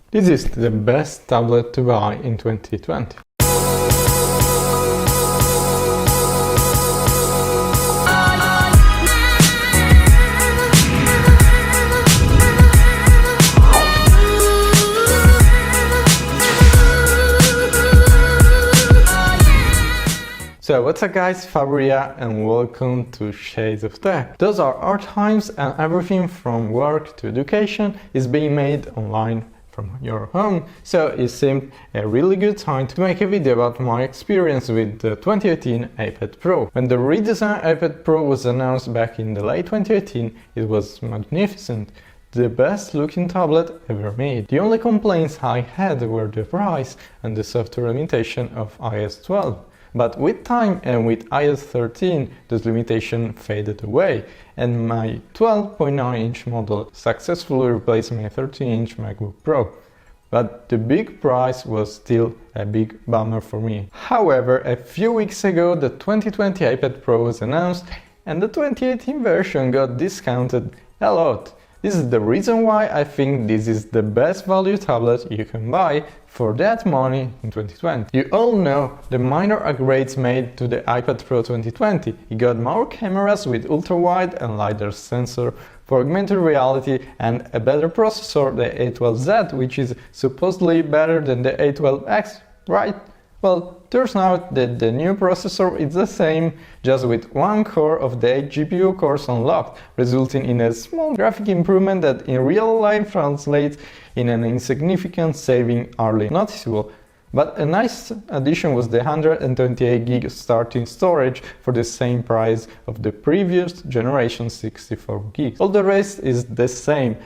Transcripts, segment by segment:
This is the best tablet to buy in 2020. So what's up guys, Fabria and welcome to Shades of Tech. Those are our times and everything from work to education is being made online from your home. So it seemed a really good time to make a video about my experience with the 2018 iPad Pro. When the redesigned iPad Pro was announced back in the late 2018, it was magnificent. The best looking tablet ever made. The only complaints I had were the price and the software limitation of iOS 12. But with time and with iOS 13, this limitation faded away, and my 12.9-inch model successfully replaced my 13-inch MacBook Pro. But the big price was still a big bummer for me. However, a few weeks ago the 2020 iPad Pro was announced and the 2018 version got discounted a lot. This is the reason why I think this is the best value tablet you can buy for that money in 2020. You all know the minor upgrades made to the iPad Pro 2020. It got more cameras with ultra-wide and LiDAR sensor for augmented reality and a better processor, the A12Z, which is supposedly better than the A12X, right? Well, turns out that the new processor is the same, just with one core of the 8 GPU cores unlocked, resulting in a small graphic improvement that in real life translates in an insignificant saving hardly noticeable. But a nice addition was the 128GB starting storage for the same price of the previous generation 64GB. All the rest is the same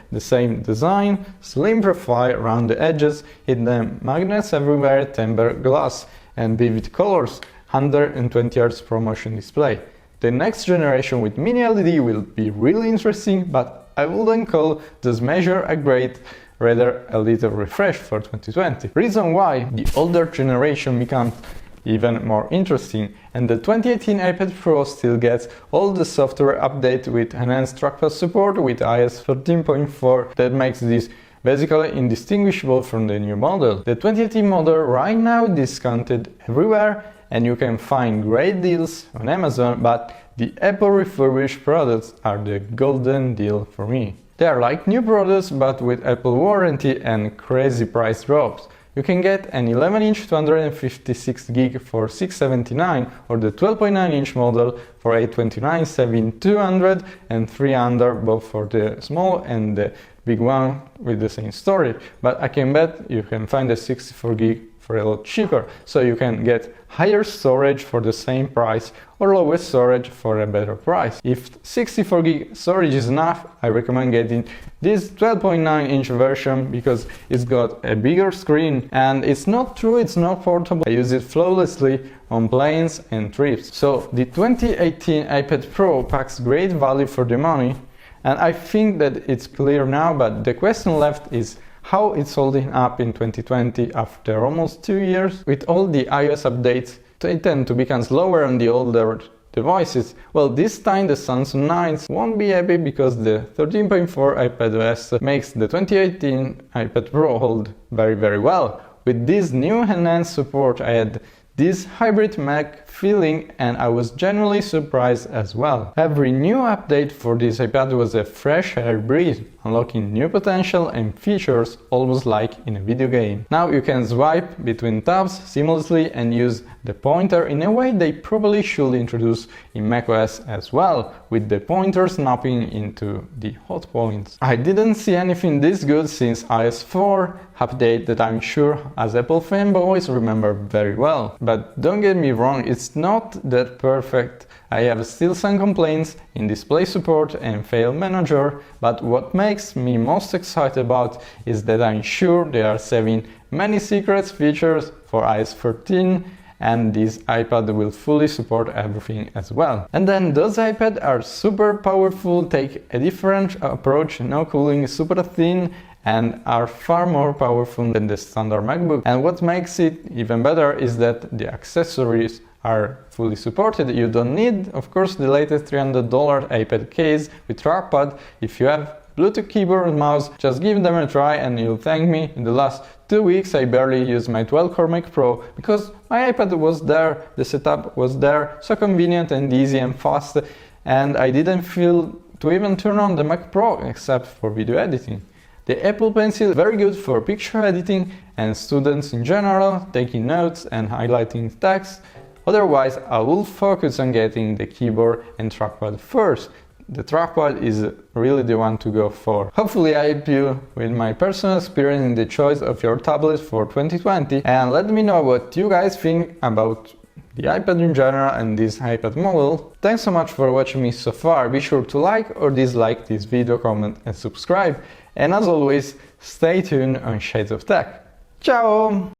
design, slim profile around the edges, hidden magnets everywhere, tempered glass, and vivid colors, 120Hz ProMotion display. The next generation with mini LED will be really interesting, but I wouldn't call this measure a great, rather a little refresh for 2020. Reason why the older generation becomes even more interesting, and the 2018 iPad Pro still gets all the software update with enhanced trackpad support with iOS 13.4 that makes this basically indistinguishable from the new model. The 2018 model right now discounted everywhere and you can find great deals on Amazon, but the Apple refurbished products are the golden deal for me. They are like new products but with Apple warranty and crazy price drops. You can get an 11-inch 256GB for $679 or the 12.9-inch model for $829, saving $200 and $300 both for the small and the big one with the same storage. But I can bet you can find the 64GB for a lot cheaper, so you can get higher storage for the same price or lower storage for a better price. If 64GB storage is enough, I recommend getting this 12.9-inch version because it's got a bigger screen and it's not true, it's not portable. I use it flawlessly on planes and trips. So the 2018 iPad Pro packs great value for the money, and I think that it's clear now, but the question left is how it's holding up in 2020 after almost 2 years. With all the iOS updates, they tend to become slower on the older devices. Well, this time the Samsung 9s won't be happy because the 13.4 iPadOS makes the 2018 iPad Pro hold very well. With this new enhanced support, I had this hybrid Mac feeling and I was genuinely surprised as well. Every new update for this iPad was a fresh air breath, unlocking new potential and features almost like in a video game. Now you can swipe between tabs seamlessly and use the pointer in a way they probably should introduce in macOS as well, with the pointer snapping into the hot points. I didn't see anything this good since iOS 4 update that I'm sure as Apple fanboys remember very well. But don't get me wrong, it's not that perfect. I have still some complaints in display support and file manager, but what makes me most excited about is that I'm sure they are saving many secret features for iOS 13 and this iPad will fully support everything as well. And then those iPads are super powerful, take a different approach, no cooling, super thin, and are far more powerful than the standard MacBook. And what makes it even better is that the accessories are fully supported. You don't need, of course, the latest $300 iPad case with trackpad if you have Bluetooth keyboard and mouse, just give them a try and you'll thank me. In the last 2 weeks I barely used my 12-core Mac Pro because my iPad was there, the setup was there, so convenient and easy and fast, and I didn't feel to even turn on the Mac Pro except for video editing. The Apple Pencil is very good for picture editing and students in general, taking notes and highlighting text. Otherwise, I will focus on getting the keyboard and trackpad first. The trackpad is really the one to go for. Hopefully I help you with my personal experience in the choice of your tablet for 2020, and let me know what you guys think about the iPad in general and this iPad model. Thanks so much for watching me so far. Be sure to like or dislike this video, comment and subscribe. And as always, stay tuned on Shades of Tech. Ciao!